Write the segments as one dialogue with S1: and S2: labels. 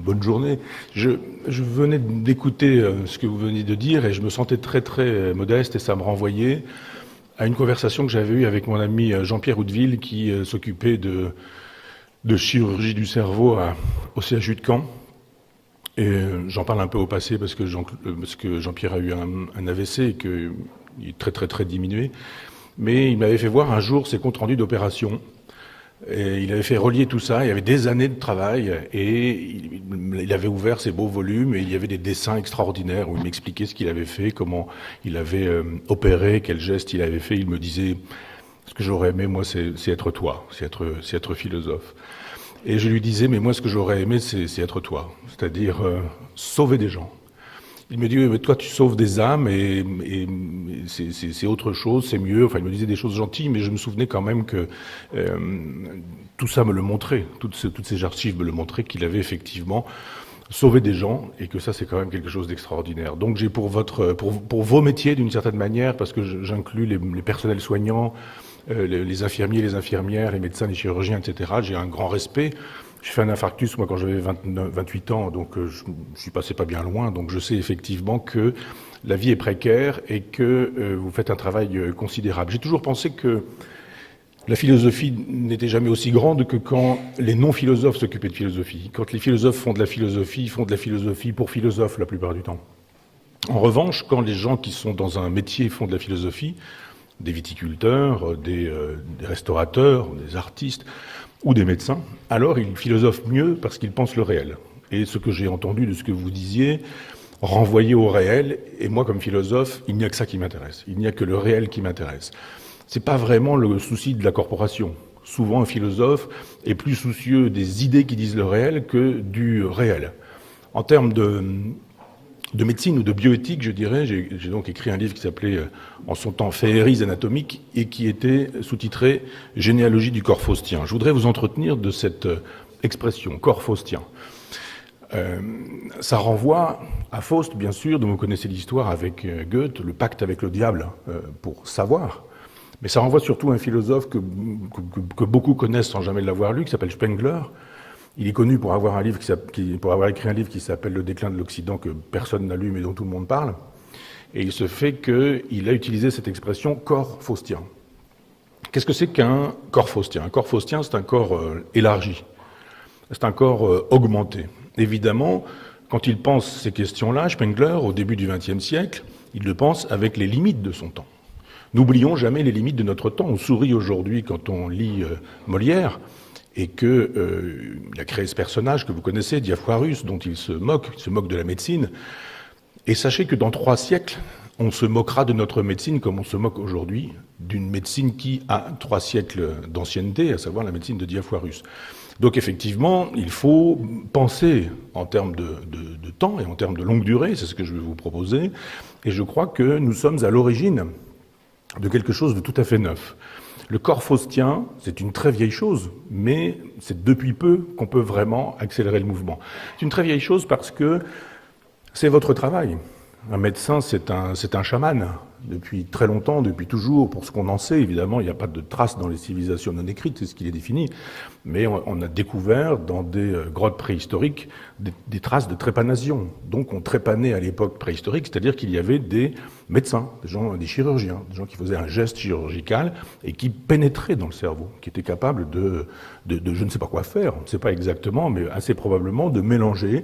S1: bonne journée. Je venais d'écouter ce que vous venez de dire et je me sentais très très modeste et ça me renvoyait à une conversation que j'avais eue avec mon ami Jean-Pierre Houdeville qui s'occupait de chirurgie du cerveau au CHU de Caen. Et j'en parle un peu au passé parce que Jean-Pierre a eu un AVC et qu'il est très très très diminué. Mais il m'avait fait voir un jour ses comptes rendus d'opération. Et il avait fait relier tout ça, il y avait des années de travail et il avait ouvert ces beaux volumes et il y avait des dessins extraordinaires où il m'expliquait ce qu'il avait fait, comment il avait opéré, quel geste il avait fait. Il me disait, ce que j'aurais aimé, moi, c'est être toi, c'est être philosophe. Et je lui disais, mais moi, ce que j'aurais aimé, c'est être toi, c'est-à-dire sauver des gens. Il me dit, oui, mais toi, tu sauves des âmes et c'est autre chose, c'est mieux. Enfin, il me disait des choses gentilles, mais je me souvenais quand même que tout ça me le montrait. Toutes ces archives me le montraient qu'il avait effectivement sauvé des gens et que ça, c'est quand même quelque chose d'extraordinaire. Donc, j'ai pour vos métiers, d'une certaine manière, parce que j'inclus les personnels soignants, les infirmiers, les infirmières, les médecins, les chirurgiens, etc. J'ai un grand respect. J'ai fait un infarctus, moi, quand j'avais 28 ans, donc je suis passé pas bien loin, donc je sais effectivement que la vie est précaire et que vous faites un travail considérable. J'ai toujours pensé que la philosophie n'était jamais aussi grande que quand les non-philosophes s'occupaient de philosophie. Quand les philosophes font de la philosophie, ils font de la philosophie pour philosophes la plupart du temps. En revanche, quand les gens qui sont dans un métier font de la philosophie, des viticulteurs, des restaurateurs, des artistes, ou des médecins, alors ils philosophent mieux parce qu'ils pensent le réel. Et ce que j'ai entendu de ce que vous disiez, renvoyer au réel, et moi comme philosophe, il n'y a que ça qui m'intéresse. Il n'y a que le réel qui m'intéresse. C'est pas vraiment le souci de la corporation. Souvent un philosophe est plus soucieux des idées qui disent le réel que du réel. En termes de médecine ou de bioéthique, je dirais, j'ai donc écrit un livre qui s'appelait en son temps Féeries anatomiques et qui était sous-titré Généalogie du corps faustien. Je voudrais vous entretenir de cette expression, corps faustien. Ça renvoie à Faust, bien sûr, dont vous connaissez l'histoire avec Goethe, le pacte avec le diable pour savoir. Mais ça renvoie surtout à un philosophe que beaucoup connaissent sans jamais l'avoir lu, qui s'appelle Spengler. Il est connu pour avoir écrit un livre qui s'appelle Le déclin de l'Occident, que personne n'a lu mais dont tout le monde parle. Et il se fait qu'il a utilisé cette expression corps faustien. Qu'est-ce que c'est qu'un corps faustien? Un corps faustien, c'est un corps élargi. C'est un corps augmenté. Évidemment, quand il pense ces questions-là, Spengler, au début du XXe siècle, il le pense avec les limites de son temps. N'oublions jamais les limites de notre temps. On sourit aujourd'hui quand on lit Molière, et qu'il a créé ce personnage que vous connaissez, Diafoirus, dont il se moque de la médecine. Et sachez que dans 3 siècles, on se moquera de notre médecine comme on se moque aujourd'hui d'une médecine qui a 3 siècles d'ancienneté, à savoir la médecine de Diafoirus. Donc effectivement, il faut penser en termes de temps et en termes de longue durée, c'est ce que je vais vous proposer, et je crois que nous sommes à l'origine de quelque chose de tout à fait neuf. Le corps faustien, c'est une très vieille chose, mais c'est depuis peu qu'on peut vraiment accélérer le mouvement. C'est une très vieille chose parce que c'est votre travail. Un médecin, c'est un chaman. Depuis très longtemps, depuis toujours, pour ce qu'on en sait, évidemment, il n'y a pas de traces dans les civilisations non écrites, c'est ce qui les définit, mais on a découvert dans des grottes préhistoriques des traces de trépanation. Donc on trépanait à l'époque préhistorique, c'est-à-dire qu'il y avait des médecins, des chirurgiens, des gens qui faisaient un geste chirurgical et qui pénétraient dans le cerveau, qui étaient capables de je ne sais pas quoi faire, on ne sait pas exactement, mais assez probablement de mélanger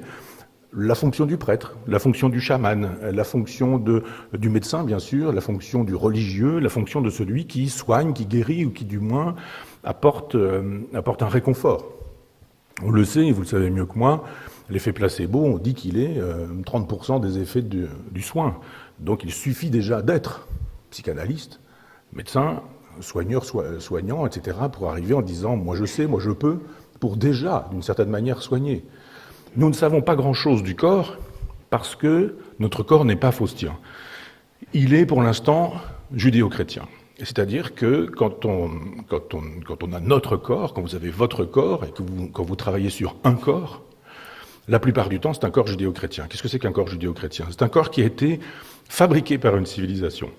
S1: la fonction du prêtre, la fonction du chaman, la fonction du médecin, bien sûr, la fonction du religieux, la fonction de celui qui soigne, qui guérit ou qui, du moins, apporte un réconfort. On le sait, et vous le savez mieux que moi, l'effet placebo, on dit qu'il est 30% des effets du soin. Donc il suffit déjà d'être psychanalyste, médecin, soignant, etc., pour arriver en disant « moi je sais, moi je peux », pour déjà, d'une certaine manière, soigner. Nous ne savons pas grand-chose du corps parce que notre corps n'est pas faustien. Il est pour l'instant judéo-chrétien. C'est-à-dire que quand on a notre corps, quand vous avez votre corps et quand vous travaillez sur un corps, la plupart du temps c'est un corps judéo-chrétien. Qu'est-ce que c'est qu'un corps judéo-chrétien? C'est un corps qui a été fabriqué par une civilisation.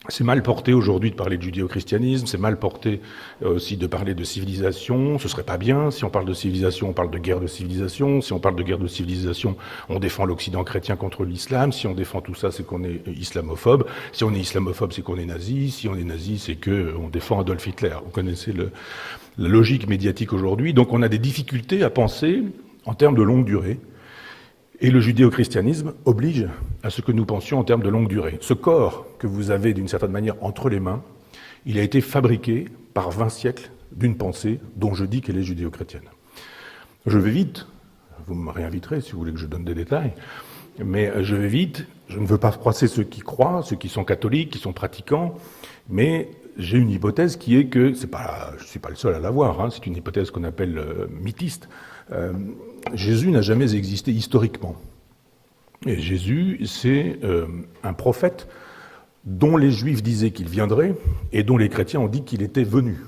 S1: C'est mal porté aujourd'hui de parler de judéo-christianisme, c'est mal porté aussi de parler de civilisation, ce serait pas bien. Si on parle de civilisation, on parle de guerre de civilisation. Si on parle de guerre de civilisation, on défend l'Occident chrétien contre l'islam. Si on défend tout ça, c'est qu'on est islamophobe. Si on est islamophobe, c'est qu'on est nazi. Si on est nazi, c'est qu'on défend Adolf Hitler. Vous connaissez la logique médiatique aujourd'hui. Donc on a des difficultés à penser en termes de longue durée. Et le judéo-christianisme oblige à ce que nous pensions en termes de longue durée. Ce corps que vous avez d'une certaine manière entre les mains, il a été fabriqué par 20 siècles d'une pensée dont je dis qu'elle est judéo-chrétienne. Je vais vite, vous me réinviterez si vous voulez que je donne des détails, mais je vais vite, je ne veux pas froisser ceux qui croient, ceux qui sont catholiques, qui sont pratiquants, mais j'ai une hypothèse qui est que, je ne suis pas le seul à l'avoir, hein, c'est une hypothèse qu'on appelle mythiste. Jésus n'a jamais existé historiquement. Et Jésus, c'est un prophète dont les Juifs disaient qu'il viendrait et dont les chrétiens ont dit qu'il était venu.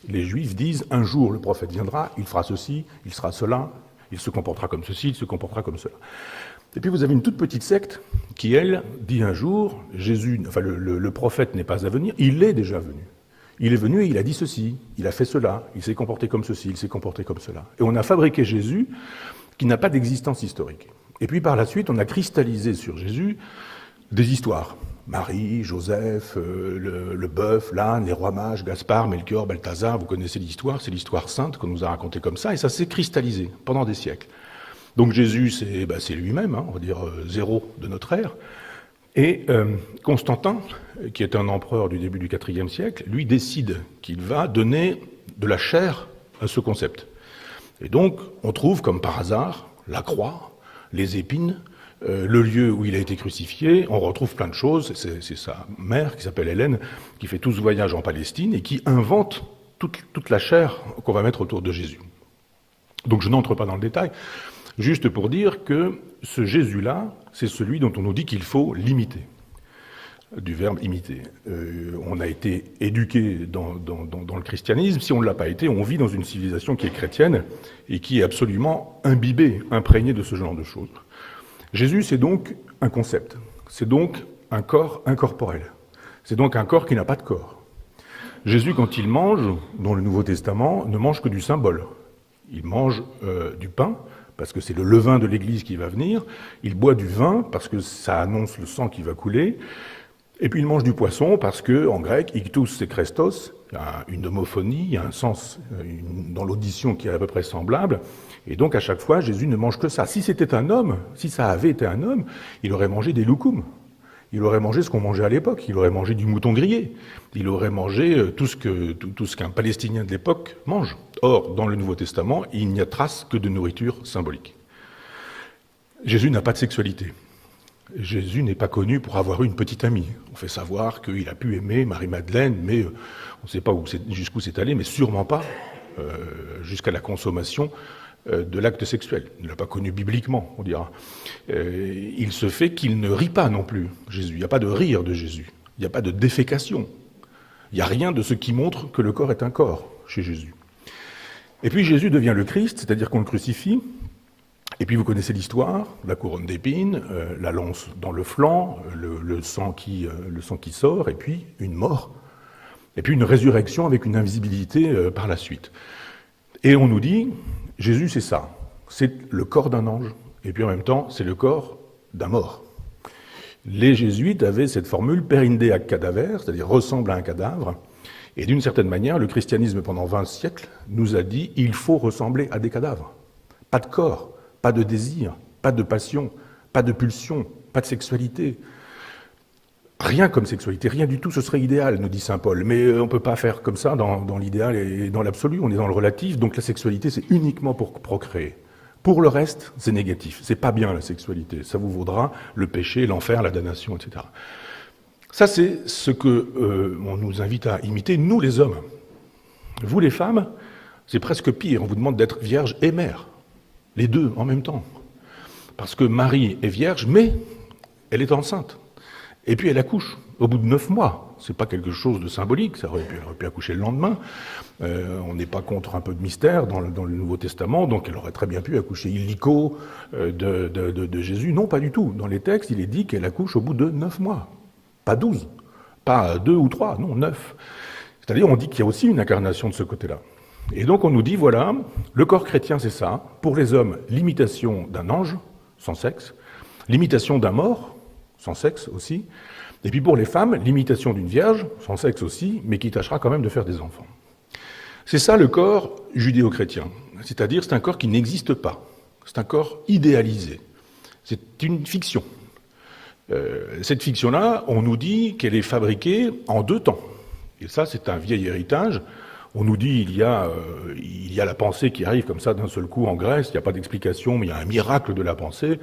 S1: Les Juifs disent, un jour le prophète viendra, il fera ceci, il sera cela, il se comportera comme ceci, il se comportera comme cela. Et puis vous avez une toute petite secte qui, elle, dit un jour, Jésus, enfin le prophète n'est pas à venir, il est déjà venu. Il est venu et il a dit ceci, il a fait cela, il s'est comporté comme ceci, il s'est comporté comme cela. Et on a fabriqué Jésus qui n'a pas d'existence historique. Et puis par la suite, on a cristallisé sur Jésus des histoires. Marie, Joseph, le bœuf, l'âne, les rois mages, Gaspard, Melchior, Balthazar, vous connaissez l'histoire, c'est l'histoire sainte qu'on nous a racontée comme ça, et ça s'est cristallisé pendant des siècles. Donc Jésus, c'est lui-même, hein, on va dire zéro de notre ère. Et Constantin, qui est un empereur du début du IVe siècle, lui décide qu'il va donner de la chair à ce concept. Et donc, on trouve, comme par hasard, la croix, les épines, le lieu où il a été crucifié, on retrouve plein de choses. C'est sa mère, qui s'appelle Hélène, qui fait tout ce voyage en Palestine et qui invente toute la chair qu'on va mettre autour de Jésus. Donc je n'entre pas dans le détail, juste pour dire que ce Jésus-là, c'est celui dont on nous dit qu'il faut l'imiter, du verbe imiter. On a été éduqué dans le christianisme. Si on ne l'a pas été, on vit dans une civilisation qui est chrétienne et qui est absolument imbibée, imprégnée de ce genre de choses. Jésus, c'est donc un concept. C'est donc un corps incorporel. C'est donc un corps qui n'a pas de corps. Jésus, quand il mange, dans le Nouveau Testament, ne mange que du symbole. Il mange du pain, parce que c'est le levain de l'Église qui va venir. Il boit du vin, parce que ça annonce le sang qui va couler. Et puis il mange du poisson, parce que en grec, ictus c'est Christos, il y a une homophonie, il y a un sens dans l'audition qui est à peu près semblable. Et donc à chaque fois, Jésus ne mange que ça. Si c'était un homme, si ça avait été un homme, il aurait mangé des loukoums. Il aurait mangé ce qu'on mangeait à l'époque. Il aurait mangé du mouton grillé. Il aurait mangé tout ce qu'un Palestinien de l'époque mange. Or, dans le Nouveau Testament, il n'y a trace que de nourriture symbolique. Jésus n'a pas de sexualité. Jésus n'est pas connu pour avoir eu une petite amie. On fait savoir qu'il a pu aimer Marie-Madeleine, mais on ne sait pas jusqu'où c'est allé, mais sûrement pas jusqu'à la consommation de l'acte sexuel. Il ne l'a pas connu bibliquement, on dira. Il se fait qu'il ne rit pas non plus, Jésus. Il n'y a pas de rire de Jésus. Il n'y a pas de défécation. Il n'y a rien de ce qui montre que le corps est un corps chez Jésus. Et puis Jésus devient le Christ, c'est-à-dire qu'on le crucifie. Et puis vous connaissez l'histoire, la couronne d'épines, la lance dans le flanc, le sang qui sort, et puis une mort. Et puis une résurrection avec une invisibilité par la suite. Et on nous dit, Jésus c'est ça, c'est le corps d'un ange, et puis en même temps c'est le corps d'un mort. Les jésuites avaient cette formule perinde ac cadaver, c'est-à-dire ressemble à un cadavre, et d'une certaine manière, le christianisme pendant 20 siècles nous a dit, il faut ressembler à des cadavres. Pas de corps, pas de désir, pas de passion, pas de pulsion, pas de sexualité. Rien comme sexualité, rien du tout, ce serait idéal, nous dit saint Paul. Mais on ne peut pas faire comme ça dans l'idéal et dans l'absolu, on est dans le relatif, donc la sexualité c'est uniquement pour procréer. Pour le reste, c'est négatif, c'est pas bien la sexualité, ça vous vaudra le péché, l'enfer, la damnation, etc. Ça c'est ce qu'on nous invite à imiter, nous les hommes. Vous les femmes, c'est presque pire, on vous demande d'être vierge et mère, les deux en même temps. Parce que Marie est vierge, mais elle est enceinte. Et puis elle accouche au bout de 9 mois. C'est pas quelque chose de symbolique, elle aurait pu accoucher le lendemain. On n'est pas contre un peu de mystère dans le Nouveau Testament, donc elle aurait très bien pu accoucher illico de Jésus. Non, pas du tout. Dans les textes, il est dit qu'elle accouche au bout de 9 mois. Pas 12, Pas 2 ou 3, non, 9. C'est-à-dire, on dit qu'il y a aussi une incarnation de ce côté-là. Et donc, on nous dit, voilà, le corps chrétien, c'est ça. Pour les hommes, l'imitation d'un ange, sans sexe. L'imitation d'un mort, sans sexe aussi. Et puis pour les femmes, l'imitation d'une vierge, sans sexe aussi, mais qui tâchera quand même de faire des enfants. C'est ça le corps judéo-chrétien. C'est-à-dire, c'est un corps qui n'existe pas. C'est un corps idéalisé. C'est une fiction. Cette fiction-là, on nous dit qu'elle est fabriquée en 2 temps. Et ça, c'est un vieil héritage. On nous dit il y a la pensée qui arrive comme ça d'un seul coup en Grèce, il n'y a pas d'explication, mais il y a un miracle de la pensée.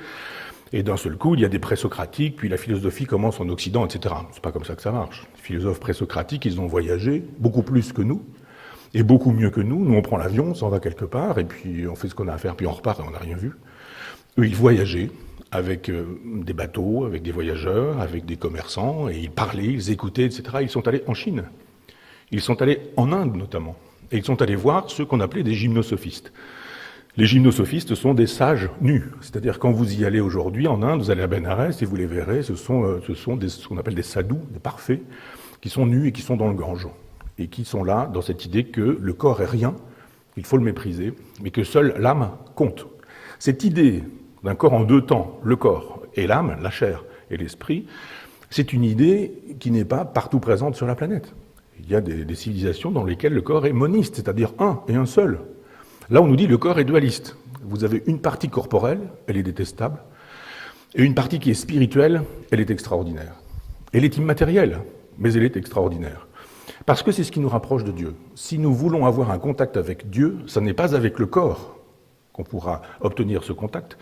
S1: Et d'un seul coup, il y a des présocratiques, puis la philosophie commence en Occident, etc. C'est pas comme ça que ça marche. Les philosophes présocratiques, ils ont voyagé beaucoup plus que nous, et beaucoup mieux que nous. Nous, on prend l'avion, on s'en va quelque part, et puis on fait ce qu'on a à faire, puis on repart et on n'a rien vu. Eux, ils voyageaient avec des bateaux, avec des voyageurs, avec des commerçants, et ils parlaient, ils écoutaient, etc. Ils sont allés en Chine. Ils sont allés en Inde, notamment. Et ils sont allés voir ceux qu'on appelait des gymnosophistes. Les gymnosophistes sont des sages nus. C'est-à-dire, quand vous y allez aujourd'hui en Inde, vous allez à Bénarès et vous les verrez, ce sont ce qu'on appelle des sadhus, des parfaits, qui sont nus et qui sont dans le Gange. Et qui sont là dans cette idée que le corps est rien, il faut le mépriser, mais que seule l'âme compte. Cette idée d'un corps en 2 temps, le corps et l'âme, la chair et l'esprit, c'est une idée qui n'est pas partout présente sur la planète. Il y a des civilisations dans lesquelles le corps est moniste, c'est-à-dire un et un seul. Là, on nous dit que le corps est dualiste. Vous avez une partie corporelle, elle est détestable, et une partie qui est spirituelle, elle est extraordinaire. Elle est immatérielle, mais elle est extraordinaire. Parce que c'est ce qui nous rapproche de Dieu. Si nous voulons avoir un contact avec Dieu, ce n'est pas avec le corps qu'on pourra obtenir ce contact,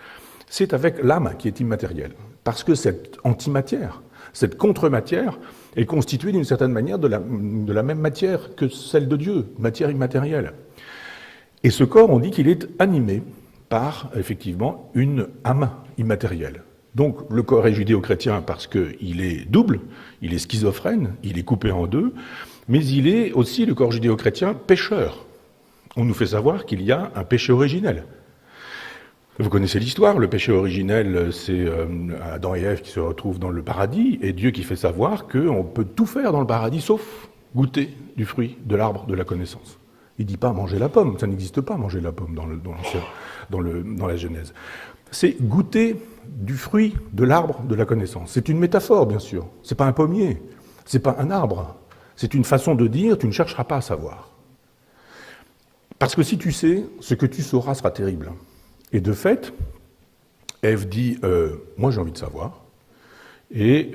S1: c'est avec l'âme qui est immatérielle. Parce que cette antimatière, cette contre-matière, est constituée d'une certaine manière de la même matière que celle de Dieu, matière immatérielle. Et ce corps, on dit qu'il est animé par, effectivement, une âme immatérielle. Donc le corps est judéo-chrétien parce qu'il est double, il est schizophrène, il est coupé en 2, mais il est aussi, le corps judéo-chrétien, pécheur. On nous fait savoir qu'il y a un péché originel. Vous connaissez l'histoire, le péché originel, c'est Adam et Ève qui se retrouvent dans le paradis, et Dieu qui fait savoir qu'on peut tout faire dans le paradis, sauf goûter du fruit de l'arbre de la connaissance. Il ne dit pas manger la pomme, ça n'existe pas manger la pomme dans la Genèse. C'est goûter du fruit de l'arbre de la connaissance. C'est une métaphore, bien sûr. C'est pas un pommier, c'est pas un arbre. C'est une façon de dire, tu ne chercheras pas à savoir. Parce que si tu sais, ce que tu sauras sera terrible. Et de fait, Ève dit, moi j'ai envie de savoir, et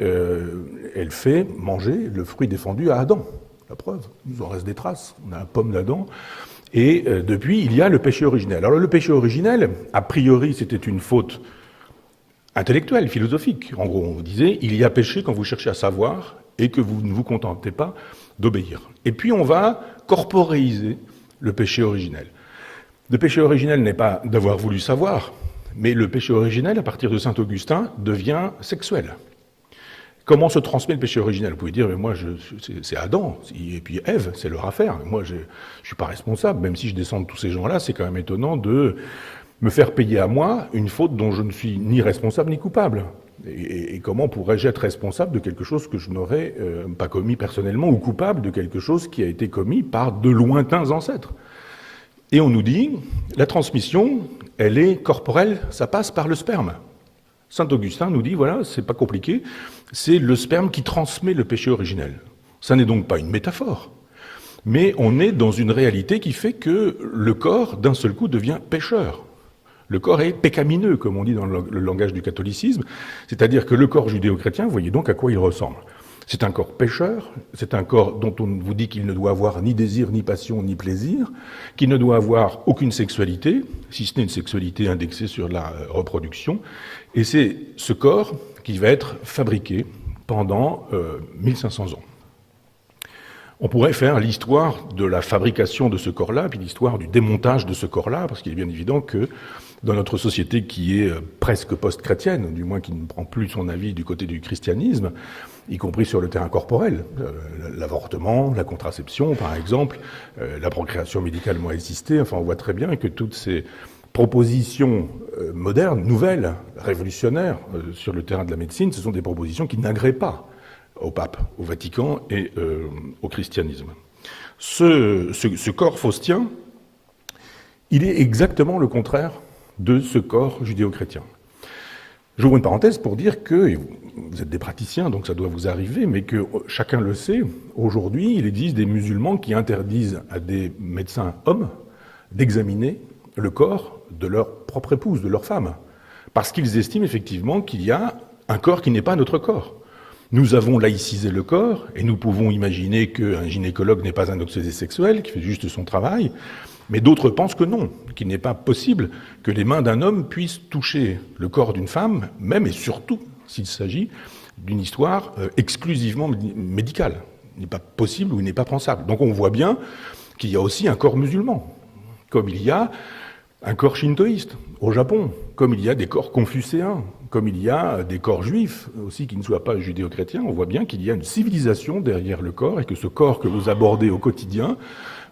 S1: elle fait manger le fruit défendu à Adam. La preuve, il nous en reste des traces, on a la pomme d'Adam, et depuis, il y a le péché originel. Alors le péché originel, a priori, c'était une faute intellectuelle, philosophique. En gros, on vous disait, il y a péché quand vous cherchez à savoir, et que vous ne vous contentez pas d'obéir. Et puis on va corporéiser le péché originel. Le péché originel n'est pas d'avoir voulu savoir, mais le péché originel, à partir de saint Augustin, devient sexuel. Comment se transmet le péché originel? Vous pouvez dire, mais moi, c'est Adam, et puis Ève, c'est leur affaire. Moi, je ne suis pas responsable, même si je descends de tous ces gens-là, c'est quand même étonnant de me faire payer à moi une faute dont je ne suis ni responsable ni coupable. Et comment pourrais-je être responsable de quelque chose que je n'aurais pas commis personnellement, ou coupable de quelque chose qui a été commis par de lointains ancêtres? Et on nous dit, la transmission, elle est corporelle, ça passe par le sperme. Saint Augustin nous dit, voilà, c'est pas compliqué, c'est le sperme qui transmet le péché originel. Ça n'est donc pas une métaphore, mais on est dans une réalité qui fait que le corps, d'un seul coup, devient pécheur. Le corps est pécamineux, comme on dit dans le langage du catholicisme, c'est-à-dire que le corps judéo-chrétien, vous voyez donc à quoi il ressemble. C'est un corps pécheur, c'est un corps dont on vous dit qu'il ne doit avoir ni désir, ni passion, ni plaisir, qu'il ne doit avoir aucune sexualité, si ce n'est une sexualité indexée sur la reproduction, et c'est ce corps qui va être fabriqué pendant 1500 ans. On pourrait faire l'histoire de la fabrication de ce corps-là, puis l'histoire du démontage de ce corps-là, parce qu'il est bien évident que dans notre société qui est presque post-chrétienne, du moins qui ne prend plus son avis du côté du christianisme, y compris sur le terrain corporel, l'avortement, la contraception par exemple, la procréation médicalement assistée, enfin on voit très bien que toutes ces propositions modernes, nouvelles, révolutionnaires sur le terrain de la médecine, ce sont des propositions qui n'agréent pas au pape, au Vatican et au christianisme. Ce corps faustien, il est exactement le contraire de ce corps judéo-chrétien. J'ouvre une parenthèse pour dire que, vous êtes des praticiens, donc ça doit vous arriver, mais que chacun le sait, aujourd'hui, il existe des musulmans qui interdisent à des médecins hommes d'examiner le corps de leur propre épouse, de leur femme, parce qu'ils estiment effectivement qu'il y a un corps qui n'est pas notre corps. Nous avons laïcisé le corps, et nous pouvons imaginer qu'un gynécologue n'est pas un obsédé sexuel, qui fait juste son travail, mais d'autres pensent que non, qu'il n'est pas possible que les mains d'un homme puissent toucher le corps d'une femme, même et surtout s'il s'agit d'une histoire exclusivement médicale. Il n'est pas possible ou il n'est pas pensable. Donc on voit bien qu'il y a aussi un corps musulman, comme il y a un corps shintoïste au Japon, comme il y a des corps confucéens, comme il y a des corps juifs aussi qui ne soient pas judéo-chrétiens. On voit bien qu'il y a une civilisation derrière le corps et que ce corps que vous abordez au quotidien,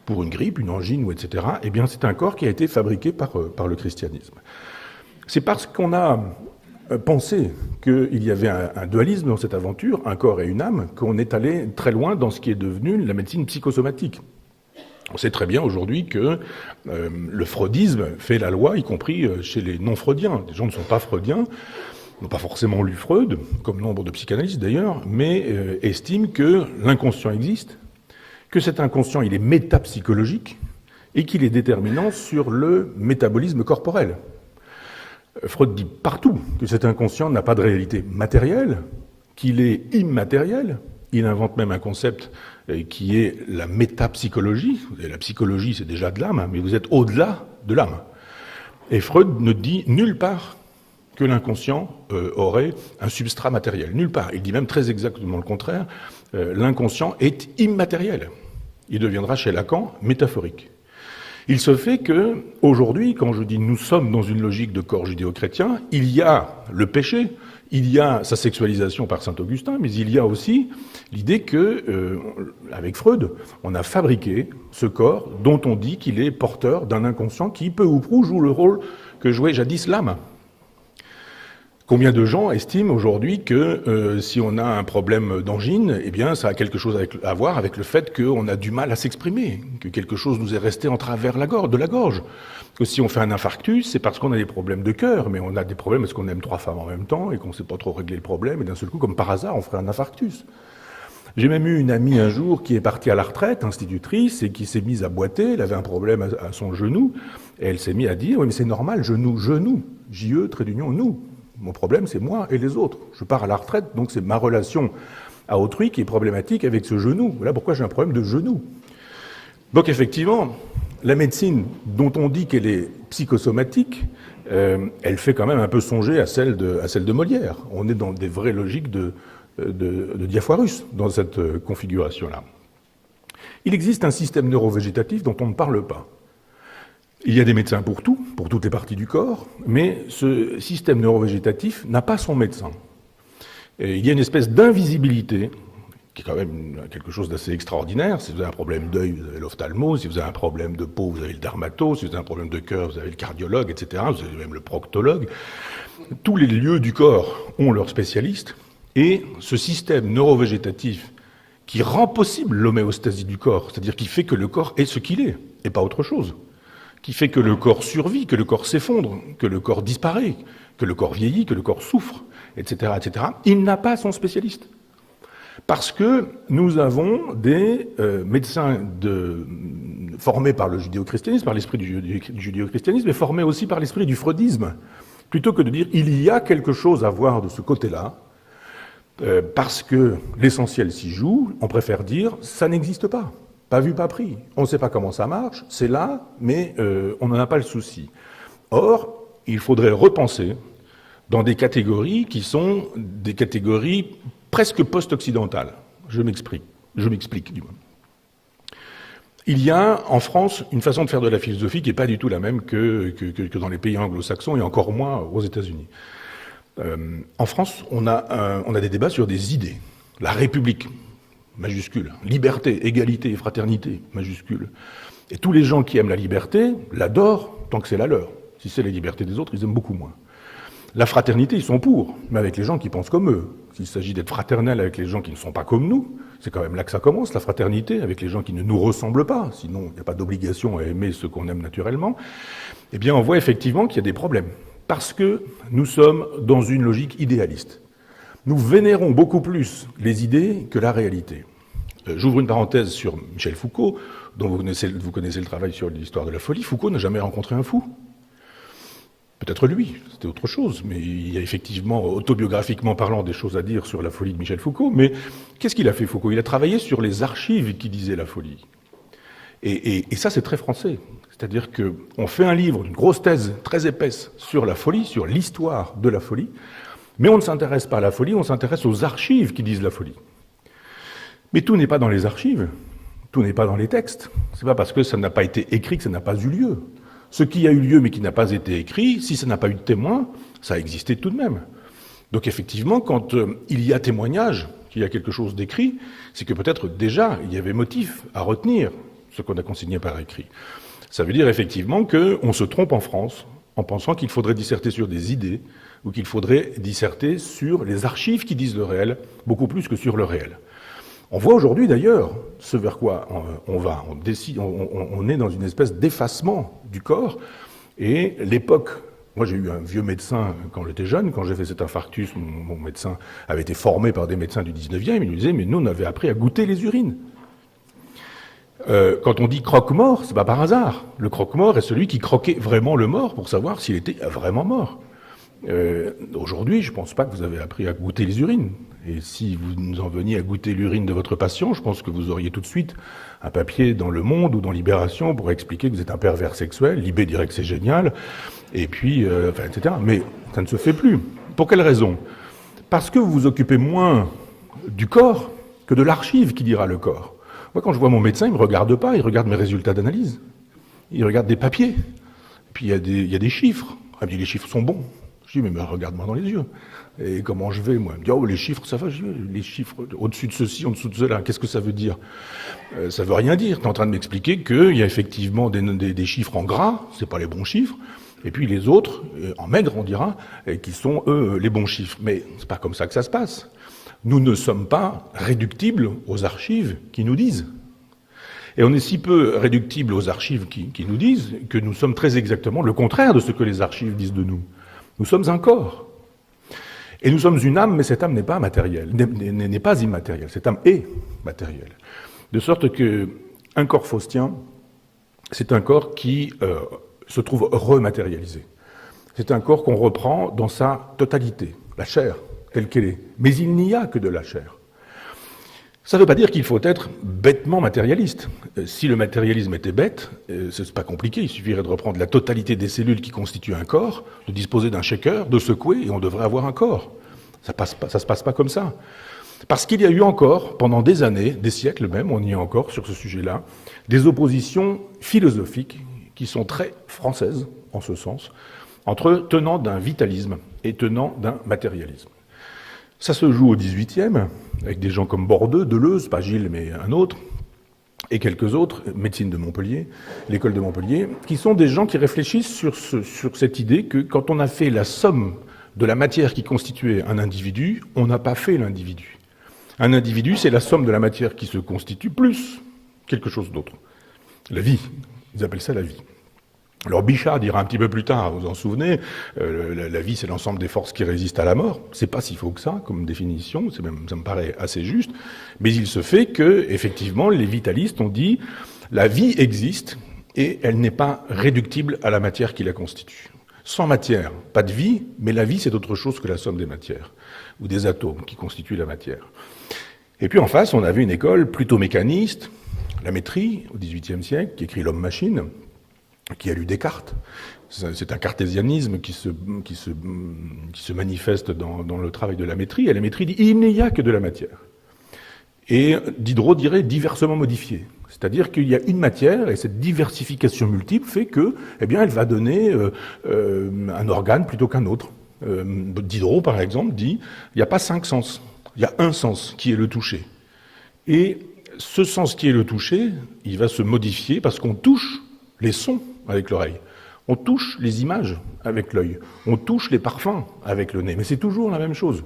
S1: pour une grippe, une angine, ou etc., eh bien c'est un corps qui a été fabriqué par le christianisme. C'est parce qu'on a pensé qu'il y avait un dualisme dans cette aventure, un corps et une âme, qu'on est allé très loin dans ce qui est devenu la médecine psychosomatique. On sait très bien aujourd'hui que le freudisme fait la loi, y compris chez les non-freudiens. Les gens ne sont pas freudiens, n'ont pas forcément lu Freud, comme nombre de psychanalystes d'ailleurs, mais estiment que l'inconscient existe, que cet inconscient il est métapsychologique et qu'il est déterminant sur le métabolisme corporel. Freud dit partout que cet inconscient n'a pas de réalité matérielle, qu'il est immatériel. Il invente même un concept qui est la métapsychologie. La psychologie, c'est déjà de l'âme, mais vous êtes au-delà de l'âme. Et Freud ne dit nulle part que l'inconscient aurait un substrat matériel. Nulle part. Il dit même très exactement le contraire. L'inconscient est immatériel. Il deviendra chez Lacan métaphorique. Il se fait que, aujourd'hui, quand je dis nous sommes dans une logique de corps judéo-chrétien, il y a le péché, il y a sa sexualisation par saint Augustin, mais il y a aussi l'idée que, avec Freud, on a fabriqué ce corps dont on dit qu'il est porteur d'un inconscient qui, peu ou prou, joue le rôle que jouait jadis l'âme. Combien de gens estiment aujourd'hui que si on a un problème d'angine, eh bien, ça a quelque chose à voir avec le fait qu'on a du mal à s'exprimer, que quelque chose nous est resté en travers de la gorge, que si on fait un infarctus, c'est parce qu'on a des problèmes de cœur, mais on a des problèmes parce qu'on aime 3 femmes en même temps et qu'on ne sait pas trop régler le problème, et d'un seul coup, comme par hasard, on ferait un infarctus. J'ai même eu une amie un jour qui est partie à la retraite, institutrice, et qui s'est mise à boiter, elle avait un problème à son genou, et elle s'est mise à dire « Oui, mais c'est normal, genou, J-E, trait d'union, nous ». Mon problème, c'est moi et les autres. Je pars à la retraite, donc c'est ma relation à autrui qui est problématique avec ce genou. Voilà pourquoi j'ai un problème de genou. Donc effectivement, la médecine dont on dit qu'elle est psychosomatique, elle fait quand même un peu songer à celle de Molière. On est dans des vraies logiques de Diafoirus dans cette configuration-là. Il existe un système neurovégétatif dont on ne parle pas. Il y a des médecins pour tout, pour toutes les parties du corps, mais ce système neurovégétatif n'a pas son médecin. Et il y a une espèce d'invisibilité, qui est quand même quelque chose d'assez extraordinaire. Si vous avez un problème d'œil, vous avez l'ophtalmo, si vous avez un problème de peau, vous avez le dermato, si vous avez un problème de cœur, vous avez le cardiologue, etc., vous avez même le proctologue. Tous les lieux du corps ont leurs spécialistes, et ce système neurovégétatif qui rend possible l'homéostasie du corps, c'est-à-dire qui fait que le corps est ce qu'il est, et pas autre chose, qui fait que le corps survit, que le corps s'effondre, que le corps disparaît, que le corps vieillit, que le corps souffre, etc., etc., il n'a pas son spécialiste. Parce que nous avons des médecins formés par le judéo-christianisme, par l'esprit du judéo-christianisme, et formés aussi par l'esprit du freudisme. Plutôt que de dire il y a quelque chose à voir de ce côté-là, parce que l'essentiel s'y joue, on préfère dire ça n'existe pas. Pas vu, pas pris. On ne sait pas comment ça marche, c'est là, mais on n'en a pas le souci. Or, il faudrait repenser dans des catégories qui sont des catégories presque post-occidentales. Je m'explique du moins. Il y a en France une façon de faire de la philosophie qui n'est pas du tout la même que dans les pays anglo-saxons et encore moins aux États-Unis. En France, on a des débats sur des idées. La République, majuscule. Liberté, égalité et fraternité, majuscule. Et tous les gens qui aiment la liberté l'adorent tant que c'est la leur. Si c'est la liberté des autres, ils aiment beaucoup moins. La fraternité, ils sont pour, mais avec les gens qui pensent comme eux. S'il s'agit d'être fraternel avec les gens qui ne sont pas comme nous, c'est quand même là que ça commence, la fraternité, avec les gens qui ne nous ressemblent pas, sinon il n'y a pas d'obligation à aimer ceux qu'on aime naturellement, eh bien on voit effectivement qu'il y a des problèmes. Parce que nous sommes dans une logique idéaliste. Nous vénérons beaucoup plus les idées que la réalité. J'ouvre une parenthèse sur Michel Foucault, dont vous connaissez le travail sur l'histoire de la folie. Foucault n'a jamais rencontré un fou. Peut-être lui, c'était autre chose, mais il y a effectivement, autobiographiquement parlant, des choses à dire sur la folie de Michel Foucault. Mais qu'est-ce qu'il a fait, Foucault? Il a travaillé sur les archives qui disaient la folie. Et ça, c'est très français. C'est-à-dire qu'on fait un livre, une grosse thèse très épaisse sur la folie, sur l'histoire de la folie, mais on ne s'intéresse pas à la folie, on s'intéresse aux archives qui disent la folie. Mais tout n'est pas dans les archives, tout n'est pas dans les textes. C'est pas parce que ça n'a pas été écrit que ça n'a pas eu lieu. Ce qui a eu lieu mais qui n'a pas été écrit, si ça n'a pas eu de témoin, ça a existé tout de même. Donc effectivement, quand il y a témoignage, qu'il y a quelque chose d'écrit, c'est que peut-être déjà il y avait motif à retenir ce qu'on a consigné par écrit. Ça veut dire effectivement qu'on se trompe en France en pensant qu'il faudrait disserter sur des idées ou qu'il faudrait disserter sur les archives qui disent le réel, beaucoup plus que sur le réel. On voit aujourd'hui d'ailleurs ce vers quoi on va. On est dans une espèce d'effacement du corps. Et l'époque, moi j'ai eu un vieux médecin quand j'étais jeune, quand j'ai fait cet infarctus, mon médecin avait été formé par des médecins du 19e, il nous disait, mais nous on avait appris à goûter les urines. Quand on dit croque-mort, c'est pas par hasard. Le croque-mort est celui qui croquait vraiment le mort pour savoir s'il était vraiment mort. Aujourd'hui, je pense pas que vous avez appris à goûter les urines. Et si vous en veniez à goûter l'urine de votre patient, je pense que vous auriez tout de suite un papier dans Le Monde ou dans Libération pour expliquer que vous êtes un pervers sexuel. Libé dirait que c'est génial, et puis, etc. Mais ça ne se fait plus. Pour quelle raison? Parce que vous vous occupez moins du corps que de l'archive qui dira le corps. Moi, quand je vois mon médecin, il ne me regarde pas, il regarde mes résultats d'analyse. Il regarde des papiers. Et puis, il y a des chiffres. Ah, puis les chiffres sont bons. Je dis, mais regarde-moi dans les yeux. Et comment je vais, moi? Il me dit, oh, les chiffres, ça va, les chiffres, au-dessus de ceci, en dessous de cela, qu'est-ce que ça veut dire? Ça veut rien dire. Tu es en train de m'expliquer qu'il y a effectivement des chiffres en gras, c'est pas les bons chiffres, et puis les autres, en maigre, on dira, qui sont, eux, les bons chiffres. Mais c'est pas comme ça que ça se passe. Nous ne sommes pas réductibles aux archives qui nous disent. Et on est si peu réductibles aux archives qui nous disent que nous sommes très exactement le contraire de ce que les archives disent de nous. Nous sommes un corps. Et nous sommes une âme, mais cette âme n'est pas matérielle, n'est pas immatérielle. Cette âme est matérielle. De sorte que un corps faustien, c'est un corps qui se trouve rematérialisé. C'est un corps qu'on reprend dans sa totalité, la chair, telle qu'elle est. Mais il n'y a que de la chair. Ça ne veut pas dire qu'il faut être bêtement matérialiste. Si le matérialisme était bête, c'est pas compliqué, il suffirait de reprendre la totalité des cellules qui constituent un corps, de disposer d'un shaker, de secouer, et on devrait avoir un corps. Ça se passe pas comme ça. Parce qu'il y a eu encore, pendant des années, des siècles même, on y est encore sur ce sujet-là, des oppositions philosophiques qui sont très françaises, en ce sens, entre tenants d'un vitalisme et tenants d'un matérialisme. Ça se joue au XVIIIe, avec des gens comme Bordeu, Deleuze, pas Gilles, mais un autre, et quelques autres, médecine de Montpellier, l'école de Montpellier, qui sont des gens qui réfléchissent sur cette idée que quand on a fait la somme de la matière qui constituait un individu, on n'a pas fait l'individu. Un individu, c'est la somme de la matière qui se constitue plus quelque chose d'autre. La vie, ils appellent ça la vie. Alors Bichat dira un petit peu plus tard, vous vous en souvenez, la vie c'est l'ensemble des forces qui résistent à la mort. C'est pas si faux que ça comme définition, ça me paraît assez juste. Mais il se fait que, effectivement, les vitalistes ont dit la vie existe et elle n'est pas réductible à la matière qui la constitue. Sans matière, pas de vie, mais la vie c'est autre chose que la somme des matières ou des atomes qui constituent la matière. Et puis en face, on avait une école plutôt mécaniste, la Métrie, au XVIIIe siècle, qui écrit L'Homme-Machine, qui a lu Descartes. C'est un cartésianisme qui se manifeste dans le travail de la Métrie. Et la Métrie dit il n'y a que de la matière. Et Diderot dirait diversement modifiée. C'est-à-dire qu'il y a une matière, et cette diversification multiple fait que, eh bien, elle va donner un organe plutôt qu'un autre. Diderot, par exemple, dit il n'y a pas 5 sens. Il y a un sens qui est le toucher. Et ce sens qui est le toucher, il va se modifier parce qu'on touche les sons avec l'oreille. On touche les images avec l'œil, on touche les parfums avec le nez, mais c'est toujours la même chose.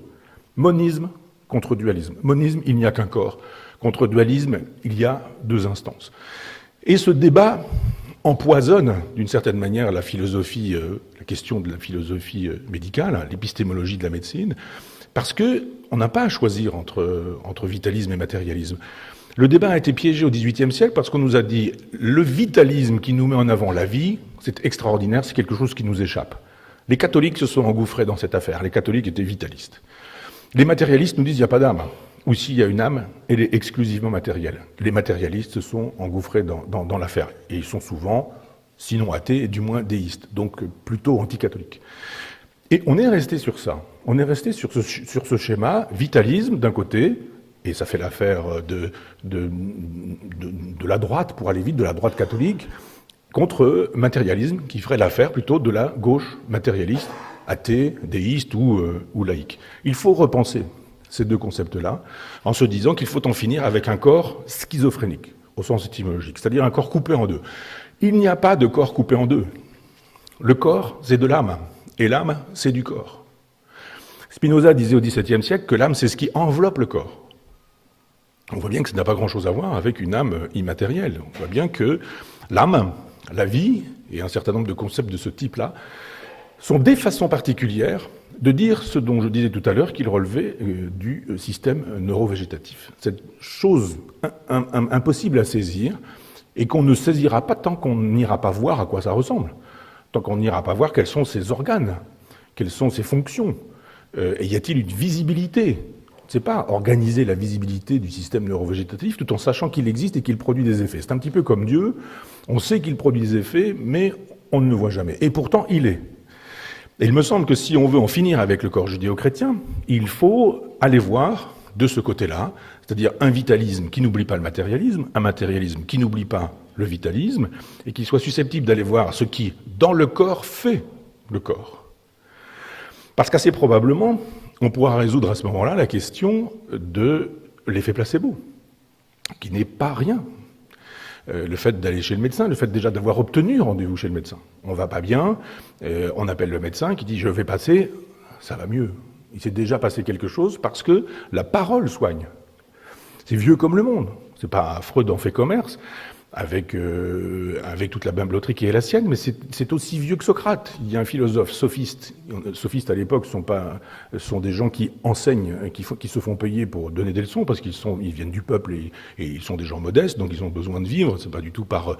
S1: Monisme contre dualisme. Monisme, il n'y a qu'un corps. Contre dualisme, il y a deux instances. Et ce débat empoisonne, d'une certaine manière, la philosophie, la question de la philosophie médicale, l'épistémologie de la médecine, parce qu'on n'a pas à choisir entre vitalisme et matérialisme. Le débat a été piégé au XVIIIe siècle parce qu'on nous a dit le vitalisme qui nous met en avant la vie, c'est extraordinaire, c'est quelque chose qui nous échappe. Les catholiques se sont engouffrés dans cette affaire. Les catholiques étaient vitalistes. Les matérialistes nous disent qu'il n'y a pas d'âme. Ou s'il y a une âme, elle est exclusivement matérielle. Les matérialistes se sont engouffrés dans l'affaire. Et ils sont souvent, sinon athées, du moins déistes, donc plutôt anticatholiques. Et on est resté sur ça. On est resté sur ce schéma, vitalisme d'un côté, et ça fait l'affaire de la droite, pour aller vite, de la droite catholique, contre matérialisme, qui ferait l'affaire plutôt de la gauche matérialiste, athée, déiste ou laïque. Il faut repenser ces deux concepts-là, en se disant qu'il faut en finir avec un corps schizophrénique, au sens étymologique, c'est-à-dire un corps coupé en deux. Il n'y a pas de corps coupé en deux. Le corps, c'est de l'âme, et l'âme, c'est du corps. Spinoza disait au XVIIe siècle que l'âme, c'est ce qui enveloppe le corps. On voit bien que ça n'a pas grand-chose à voir avec une âme immatérielle. On voit bien que l'âme, la vie, et un certain nombre de concepts de ce type-là, sont des façons particulières de dire ce dont je disais tout à l'heure qu'il relevait du système neurovégétatif. Cette chose impossible à saisir et qu'on ne saisira pas tant qu'on n'ira pas voir à quoi ça ressemble, tant qu'on n'ira pas voir quels sont ses organes, quelles sont ses fonctions, et y a-t-il une visibilité ? C'est pas organiser la visibilité du système neurovégétatif tout en sachant qu'il existe et qu'il produit des effets. C'est un petit peu comme Dieu, on sait qu'il produit des effets, mais on ne le voit jamais. Et pourtant, il est. Et il me semble que si on veut en finir avec le corps judéo-chrétien, il faut aller voir de ce côté-là, c'est-à-dire un vitalisme qui n'oublie pas le matérialisme, un matérialisme qui n'oublie pas le vitalisme, et qui soit susceptible d'aller voir ce qui, dans le corps, fait le corps. Parce qu'assez probablement, on pourra résoudre à ce moment-là la question de l'effet placebo, qui n'est pas rien. Le fait d'aller chez le médecin, le fait déjà d'avoir obtenu rendez-vous chez le médecin. On va pas bien, on appelle le médecin qui dit « je vais passer », ça va mieux. Il s'est déjà passé quelque chose parce que la parole soigne. C'est vieux comme le monde. C'est pas Freud en fait commerce, avec toute la bimbeloterie qui est la sienne, mais c'est aussi vieux que Socrate. Il y a un philosophe sophiste. Sophistes à l'époque sont des gens qui enseignent, qui se font payer pour donner des leçons, parce ils viennent du peuple et ils sont des gens modestes, donc ils ont besoin de vivre, c'est pas du tout par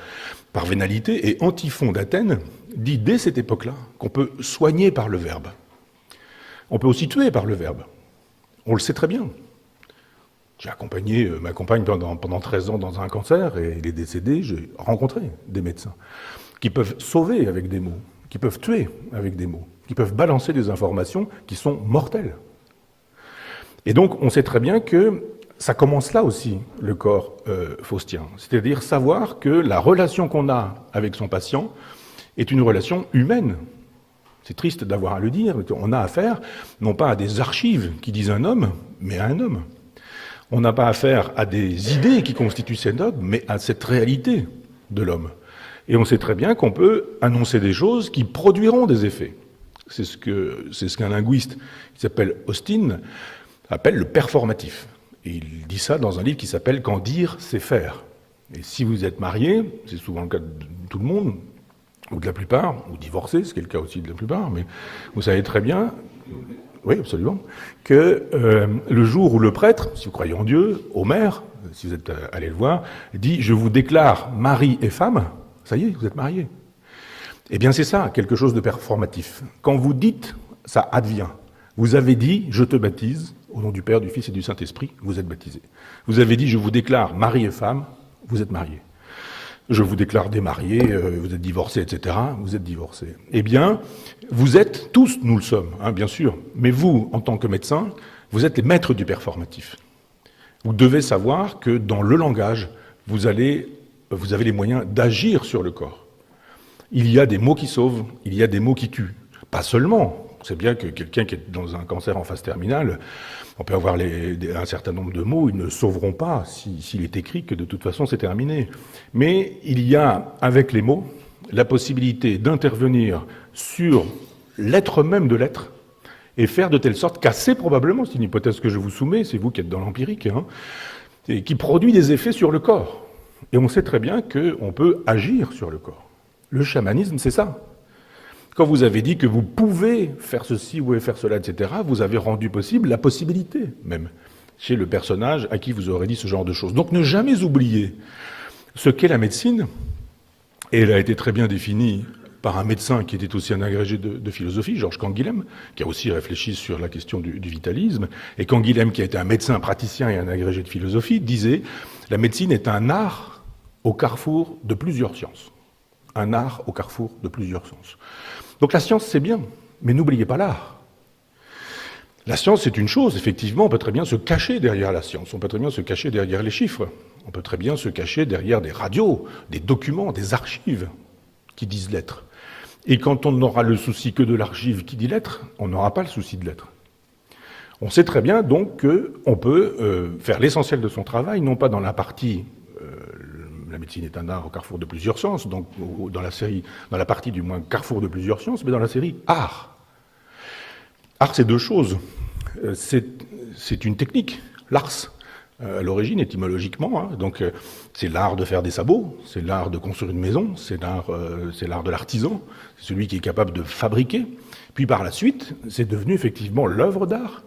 S1: vénalité. Et Antiphon d'Athènes dit dès cette époque-là qu'on peut soigner par le verbe. On peut aussi tuer par le verbe. On le sait très bien. J'ai accompagné ma compagne pendant 13 ans dans un cancer et elle est décédée. J'ai rencontré des médecins qui peuvent sauver avec des mots, qui peuvent tuer avec des mots, qui peuvent balancer des informations qui sont mortelles. Et donc, on sait très bien que ça commence là aussi, le corps faustien. C'est-à-dire savoir que la relation qu'on a avec son patient est une relation humaine. C'est triste d'avoir à le dire, on a affaire non pas à des archives qui disent un homme, mais à un homme. On n'a pas affaire à des idées qui constituent cet homme, mais à cette réalité de l'homme. Et on sait très bien qu'on peut annoncer des choses qui produiront des effets. C'est ce qu'un linguiste qui s'appelle Austin appelle le performatif. Et il dit ça dans un livre qui s'appelle « Quand dire, c'est faire ». Et si vous êtes marié, c'est souvent le cas de tout le monde, ou de la plupart, ou divorcé, ce qui est le cas aussi de la plupart, mais vous savez très bien... Oui, absolument. Que le jour où le prêtre, si vous croyez en Dieu, Homère, si vous êtes allé le voir, dit « Je vous déclare mari et femme », ça y est, vous êtes mariés. Eh bien c'est ça, quelque chose de performatif. Quand vous dites, ça advient. Vous avez dit « Je te baptise », au nom du Père, du Fils et du Saint-Esprit, vous êtes baptisés. Vous avez dit « Je vous déclare mari et femme », vous êtes mariés. Je vous déclare démarié, vous êtes divorcé, etc., vous êtes divorcé. Eh bien, vous êtes, tous nous le sommes, hein, bien sûr, mais vous, en tant que médecin, vous êtes les maîtres du performatif. Vous devez savoir que dans le langage, vous avez les moyens d'agir sur le corps. Il y a des mots qui sauvent, il y a des mots qui tuent. Pas seulement. On sait bien que quelqu'un qui est dans un cancer en phase terminale, on peut avoir un certain nombre de mots, ils ne sauveront pas s'il est écrit que de toute façon c'est terminé. Mais il y a, avec les mots, la possibilité d'intervenir sur l'être même de l'être et faire de telle sorte qu'assez probablement, c'est une hypothèse que je vous soumets, c'est vous qui êtes dans l'empirique, et qui produit des effets sur le corps. Et on sait très bien qu'on peut agir sur le corps. Le chamanisme, c'est ça. Quand vous avez dit que vous pouvez faire ceci, ou faire cela, etc., vous avez rendu possible la possibilité, même, chez le personnage à qui vous aurez dit ce genre de choses. Donc ne jamais oublier ce qu'est la médecine, et elle a été très bien définie par un médecin qui était aussi un agrégé de philosophie, Georges Canguilhem, qui a aussi réfléchi sur la question du vitalisme. Et Canguilhem, qui a été un médecin, praticien et un agrégé de philosophie, disait « La médecine est un art au carrefour de plusieurs sciences. » Un art au carrefour de plusieurs sciences. Donc la science, c'est bien, mais n'oubliez pas l'art. La science, c'est une chose, effectivement, on peut très bien se cacher derrière la science, on peut très bien se cacher derrière les chiffres, on peut très bien se cacher derrière des radios, des documents, des archives qui disent l'être. Et quand on n'aura le souci que de l'archive qui dit l'être, on n'aura pas le souci de l'être. On sait très bien donc qu'on peut faire l'essentiel de son travail, non pas dans la partie la médecine est un art au carrefour de plusieurs sciences, donc dans la partie du moins carrefour de plusieurs sciences, mais dans la série art. Art, c'est deux choses. C'est une technique, l'ars, à l'origine, étymologiquement. Donc c'est l'art de faire des sabots, c'est l'art de construire une maison, c'est l'art de l'artisan, c'est celui qui est capable de fabriquer. Puis par la suite, c'est devenu effectivement l'œuvre d'art,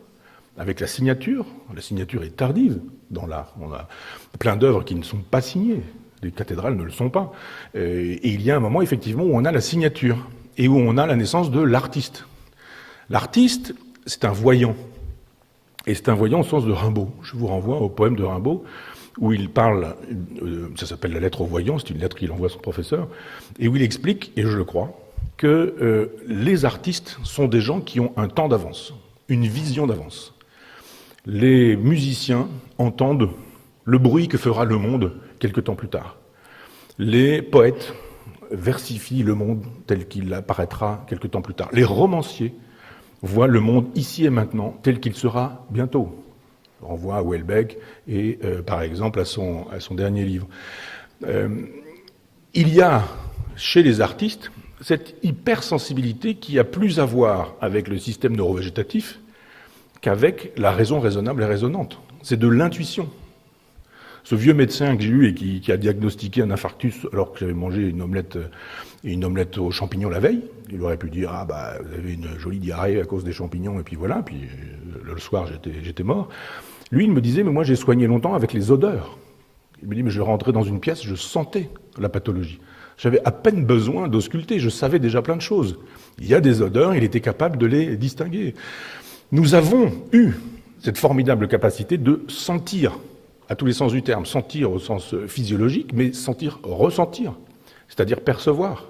S1: avec la signature. La signature est tardive dans l'art. On a plein d'œuvres qui ne sont pas signées. Les cathédrales ne le sont pas. Et il y a un moment, effectivement, où on a la signature et où on a la naissance de l'artiste. L'artiste, c'est un voyant. Et c'est un voyant au sens de Rimbaud. Je vous renvoie au poème de Rimbaud, où il parle, ça s'appelle la lettre au voyant, c'est une lettre qu'il envoie à son professeur, et où il explique, et je le crois, que les artistes sont des gens qui ont un temps d'avance, une vision d'avance. Les musiciens entendent le bruit que fera le monde quelque temps plus tard. Les poètes versifient le monde tel qu'il apparaîtra quelque temps plus tard. Les romanciers voient le monde ici et maintenant tel qu'il sera bientôt. On renvoie à Houellebecq et par exemple à son dernier livre. Il y a chez les artistes cette hypersensibilité qui a plus à voir avec le système neurovégétatif qu'avec la raison raisonnable et raisonnante. C'est de l'intuition. Ce vieux médecin que j'ai eu et qui a diagnostiqué un infarctus alors que j'avais mangé une omelette aux champignons la veille, il aurait pu dire « Ah bah, vous avez une jolie diarrhée à cause des champignons, et puis voilà, puis le soir j'étais mort ». Lui, il me disait « Mais moi j'ai soigné longtemps avec les odeurs ». Il me dit « Mais je rentrais dans une pièce, je sentais la pathologie. J'avais à peine besoin d'ausculter, je savais déjà plein de choses. Il y a des odeurs, il était capable de les distinguer. » Nous avons eu cette formidable capacité de sentir, à tous les sens du terme, sentir au sens physiologique, mais sentir, ressentir, c'est-à-dire percevoir.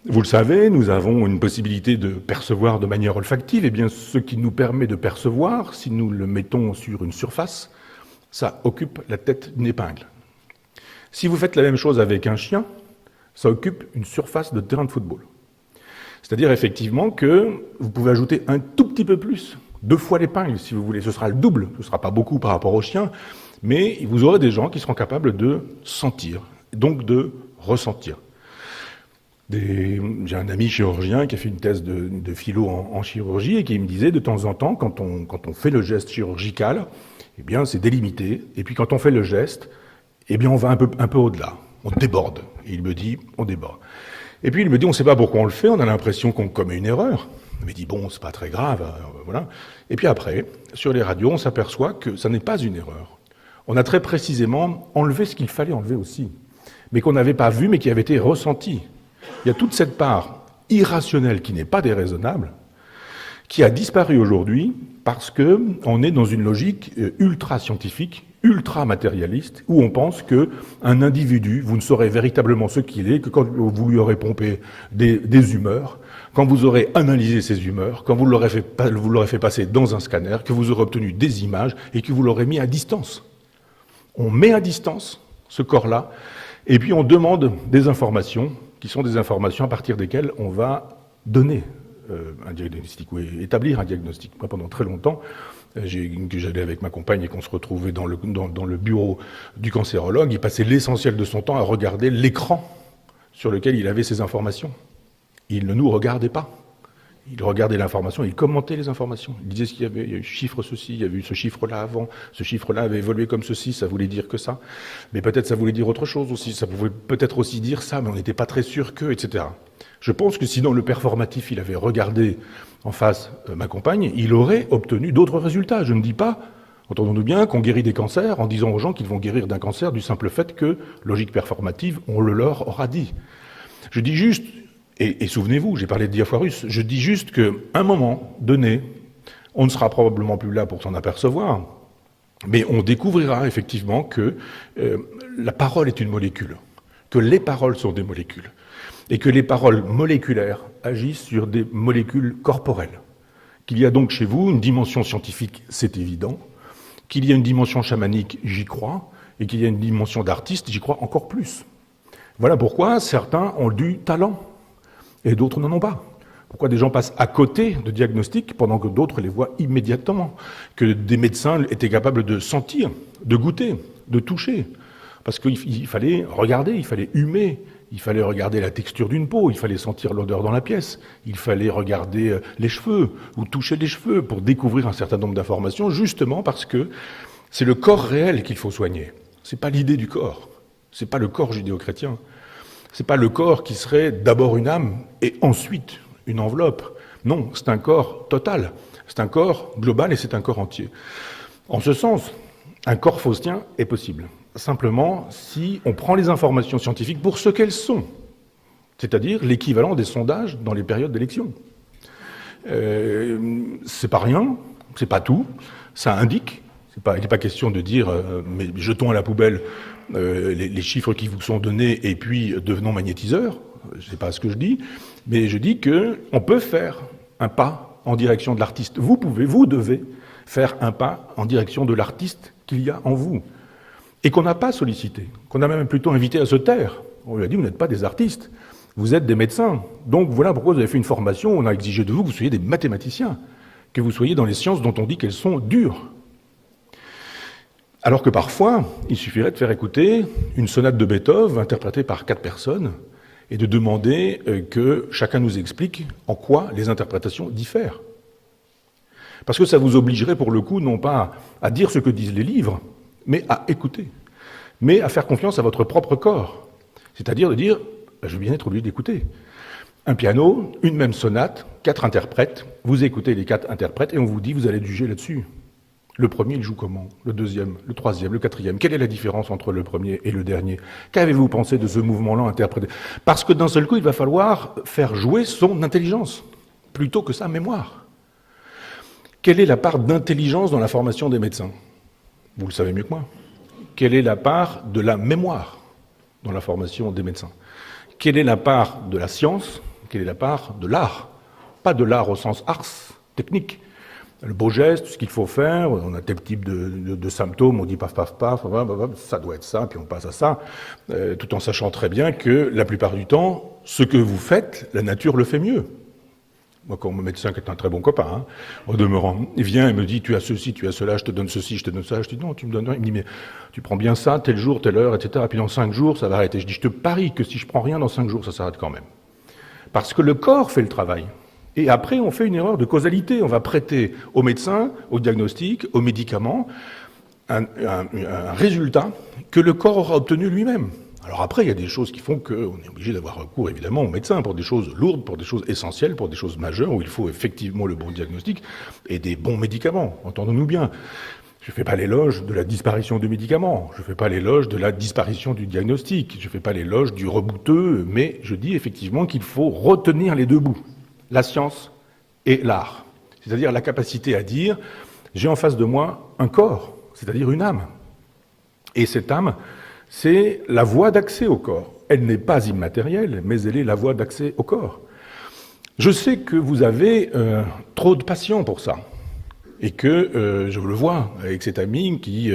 S1: Vous le savez, nous avons une possibilité de percevoir de manière olfactive, et bien ce qui nous permet de percevoir, si nous le mettons sur une surface, ça occupe la tête d'une épingle. Si vous faites la même chose avec un chien, ça occupe une surface de terrain de football. C'est-à-dire effectivement que vous pouvez ajouter un tout petit peu plus, 2 fois l'épingle si vous voulez, ce sera le double, ce ne sera pas beaucoup par rapport au chien, mais vous aurez des gens qui seront capables de sentir, donc de ressentir. J'ai un ami chirurgien qui a fait une thèse de philo en chirurgie et qui me disait de temps en temps, quand on fait le geste chirurgical, eh bien c'est délimité, et puis quand on fait le geste, eh bien on va un peu au-delà, on déborde. Et il me dit, on déborde. Et puis il me dit, on ne sait pas pourquoi on le fait, on a l'impression qu'on commet une erreur. Il me dit, bon, c'est pas très grave, voilà. Et puis après, sur les radios, on s'aperçoit que ça n'est pas une erreur. On a très précisément enlevé ce qu'il fallait enlever aussi, mais qu'on n'avait pas vu, mais qui avait été ressenti. Il y a toute cette part irrationnelle qui n'est pas déraisonnable, qui a disparu aujourd'hui parce qu'on est dans une logique ultra-scientifique, ultra-matérialiste, où on pense qu'un individu, vous ne saurez véritablement ce qu'il est que quand vous lui aurez pompé des humeurs, quand vous aurez analysé ces humeurs, quand vous l'aurez fait passer dans un scanner, que vous aurez obtenu des images et que vous l'aurez mis à distance. On met à distance ce corps-là, et puis on demande des informations, qui sont des informations à partir desquelles on va donner un diagnostic, ou établir un diagnostic. Moi, pendant très longtemps, que j'allais avec ma compagne et qu'on se retrouvait dans le bureau du cancérologue, il passait l'essentiel de son temps à regarder l'écran sur lequel il avait ses informations. Il ne nous regardait pas. Il regardait l'information, il commentait les informations. Il disait qu'il y avait eu chiffre ceci, il y avait eu ce chiffre-là avant, ce chiffre-là avait évolué comme ceci, ça voulait dire que ça. Mais peut-être ça voulait dire autre chose aussi, ça pouvait peut-être aussi dire ça, mais on n'était pas très sûr que, etc. Je pense que si dans le performatif, il avait regardé en face ma compagne, il aurait obtenu d'autres résultats. Je ne dis pas, entendons-nous bien, qu'on guérit des cancers en disant aux gens qu'ils vont guérir d'un cancer du simple fait que, logique performative, on le leur aura dit. Je dis juste, et souvenez-vous, j'ai parlé de Diafoirus, je dis juste qu'à un moment donné, on ne sera probablement plus là pour s'en apercevoir, mais on découvrira effectivement que la parole est une molécule, que les paroles sont des molécules, et que les paroles moléculaires agissent sur des molécules corporelles. Qu'il y a donc chez vous une dimension scientifique, c'est évident, qu'il y a une dimension chamanique, j'y crois, et qu'il y a une dimension d'artiste, j'y crois encore plus. Voilà pourquoi certains ont du talent, et d'autres n'en ont pas. Pourquoi des gens passent à côté de diagnostics pendant que d'autres les voient immédiatement, que des médecins étaient capables de sentir, de goûter, de toucher. Parce qu'il fallait regarder, il fallait humer, il fallait regarder la texture d'une peau, il fallait sentir l'odeur dans la pièce, il fallait regarder les cheveux ou toucher les cheveux pour découvrir un certain nombre d'informations, justement parce que c'est le corps réel qu'il faut soigner. C'est pas l'idée du corps, c'est pas le corps judéo-chrétien. C'est pas le corps qui serait d'abord une âme et ensuite une enveloppe. Non, c'est un corps total, c'est un corps global et c'est un corps entier. En ce sens, un corps faustien est possible. Simplement, si on prend les informations scientifiques pour ce qu'elles sont, c'est-à-dire l'équivalent des sondages dans les périodes d'élection. C'est pas rien, c'est pas tout, ça indique. Il n'est pas question de dire mais jetons à la poubelle les chiffres qui vous sont donnés et puis devenons magnétiseurs. C'est pas ce que je dis, mais je dis que on peut faire un pas en direction de l'artiste. Vous devez faire un pas en direction de l'artiste qu'il y a en vous et qu'on n'a pas sollicité, qu'on a même plutôt invité à se taire. On lui a dit vous n'êtes pas des artistes, vous êtes des médecins. Donc voilà pourquoi vous avez fait une formation. On a exigé de vous que vous soyez des mathématiciens, que vous soyez dans les sciences dont on dit qu'elles sont dures. Alors que parfois, il suffirait de faire écouter une sonate de Beethoven interprétée par 4 personnes et de demander que chacun nous explique en quoi les interprétations diffèrent. Parce que ça vous obligerait pour le coup non pas à dire ce que disent les livres, mais à écouter, mais à faire confiance à votre propre corps. C'est-à-dire de dire, je veux bien être obligé d'écouter. Un piano, une même sonate, 4 interprètes, vous écoutez les 4 interprètes et on vous dit, vous allez juger là-dessus. Le premier, il joue comment? Le deuxième, le troisième, le quatrième. Quelle est la différence entre le premier et le dernier? Qu'avez-vous pensé de ce mouvement-là interprété? Parce que d'un seul coup, il va falloir faire jouer son intelligence, plutôt que sa mémoire. Quelle est la part d'intelligence dans la formation des médecins? Vous le savez mieux que moi. Quelle est la part de la mémoire dans la formation des médecins? Quelle est la part de la science? Quelle est la part de l'art? Pas de l'art au sens ars, technique. Le beau geste, ce qu'il faut faire, on a tel type de symptômes, on dit paf, paf, paf, ça doit être ça, puis on passe à ça, tout en sachant très bien que la plupart du temps, ce que vous faites, la nature le fait mieux. Moi, comme médecin qui est un très bon copain, au demeurant, il vient et me dit, tu as ceci, tu as cela, je te donne ceci, je te donne ça. Je dis, non, tu me donnes rien. Il me dit, mais tu prends bien ça, tel jour, telle heure, etc. Et puis dans 5 jours, ça va arrêter. Je dis, je te parie que si je prends rien dans 5 jours, ça s'arrête quand même. Parce que le corps fait le travail. Et après, on fait une erreur de causalité. On va prêter aux médecins, aux diagnostics, aux médicaments, un résultat que le corps aura obtenu lui-même. Alors après, il y a des choses qui font qu'on est obligé d'avoir recours, évidemment, aux médecins pour des choses lourdes, pour des choses essentielles, pour des choses majeures, où il faut effectivement le bon diagnostic et des bons médicaments. Entendons-nous bien. Je ne fais pas l'éloge de la disparition du médicament, je ne fais pas l'éloge de la disparition du diagnostic, je ne fais pas l'éloge du rebouteux, mais je dis effectivement qu'il faut retenir les deux bouts. La science et l'art. C'est-à-dire la capacité à dire « j'ai en face de moi un corps », c'est-à-dire une âme. Et cette âme, c'est la voie d'accès au corps. Elle n'est pas immatérielle, mais elle est la voie d'accès au corps. Je sais que vous avez trop de passion pour ça, et que, je le vois avec cet ami qui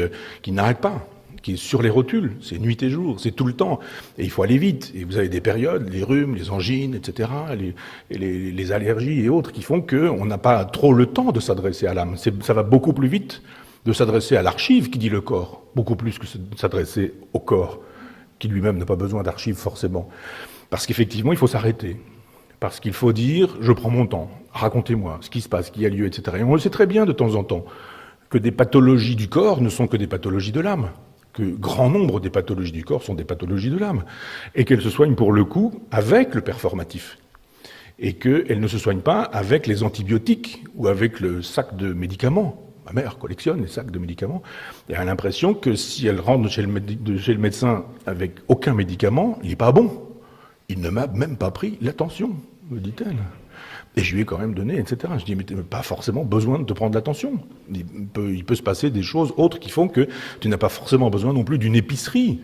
S1: n'arrête pas, qui est sur les rotules, c'est nuit et jour, c'est tout le temps, et il faut aller vite, et vous avez des périodes, les rhumes, les angines, etc., les allergies et autres, qui font qu'on n'a pas trop le temps de s'adresser à l'âme. Ça va beaucoup plus vite de s'adresser à l'archive qui dit le corps, beaucoup plus que de s'adresser au corps, qui lui-même n'a pas besoin d'archives forcément. Parce qu'effectivement, il faut s'arrêter. Parce qu'il faut dire, je prends mon temps, racontez-moi ce qui se passe, ce qui a lieu, etc. Et on le sait très bien de temps en temps, que des pathologies du corps ne sont que des pathologies de l'âme, que grand nombre des pathologies du corps sont des pathologies de l'âme, et qu'elles se soignent pour le coup avec le performatif, et qu'elles ne se soignent pas avec les antibiotiques ou avec le sac de médicaments. Ma mère collectionne les sacs de médicaments, et elle a l'impression que si elle rentre chez le médecin avec aucun médicament, il n'est pas bon. Il ne m'a même pas pris l'attention, me dit-elle. Et je lui ai quand même donné, etc. Je dis, mais tu n'as pas forcément besoin de te prendre l'attention. Il peut se passer des choses autres qui font que tu n'as pas forcément besoin non plus d'une épicerie.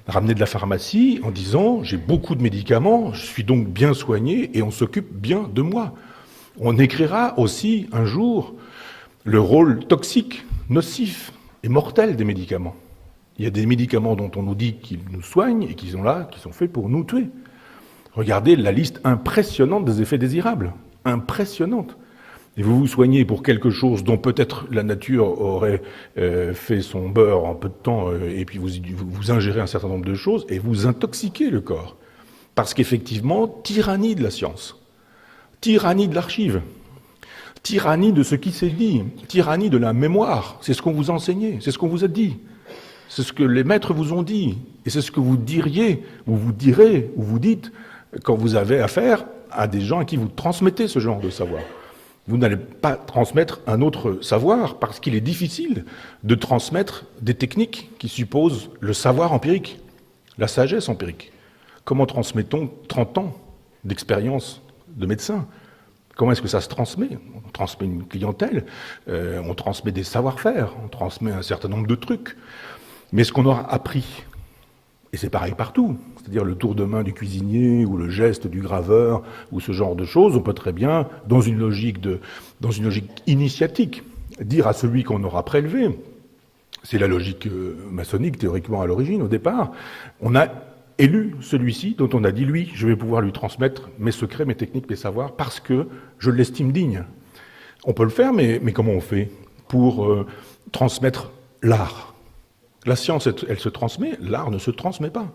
S1: Ramener de la pharmacie en disant, j'ai beaucoup de médicaments, je suis donc bien soigné et on s'occupe bien de moi. On écrira aussi un jour le rôle toxique, nocif et mortel des médicaments. Il y a des médicaments dont on nous dit qu'ils nous soignent et qui sont là, qui sont faits pour nous tuer. Regardez la liste impressionnante des effets désirables. Impressionnante. Et vous vous soignez pour quelque chose dont peut-être la nature aurait fait son beurre en peu de temps, et puis vous ingérez un certain nombre de choses, et vous intoxiquez le corps. Parce qu'effectivement, tyrannie de la science, tyrannie de l'archive, tyrannie de ce qui s'est dit, tyrannie de la mémoire, c'est ce qu'on vous a enseigné, c'est ce qu'on vous a dit. C'est ce que les maîtres vous ont dit, et c'est ce que vous diriez, ou vous direz, ou vous dites, quand vous avez affaire à des gens à qui vous transmettez ce genre de savoir. Vous n'allez pas transmettre un autre savoir parce qu'il est difficile de transmettre des techniques qui supposent le savoir empirique, la sagesse empirique. Comment transmettons 30 ans d'expérience de médecin? Comment est-ce que ça se transmet? On transmet une clientèle, on transmet des savoir-faire, on transmet un certain nombre de trucs. Mais ce qu'on aura appris, et c'est pareil partout, c'est-à-dire le tour de main du cuisinier ou le geste du graveur ou ce genre de choses, on peut très bien, dans une logique initiatique, dire à celui qu'on aura prélevé, c'est la logique maçonnique théoriquement à l'origine, au départ, on a élu celui-ci dont on a dit, lui, je vais pouvoir lui transmettre mes secrets, mes techniques, mes savoirs, parce que je l'estime digne. On peut le faire, mais comment on fait pour transmettre l'art? La science, elle se transmet, l'art ne se transmet pas.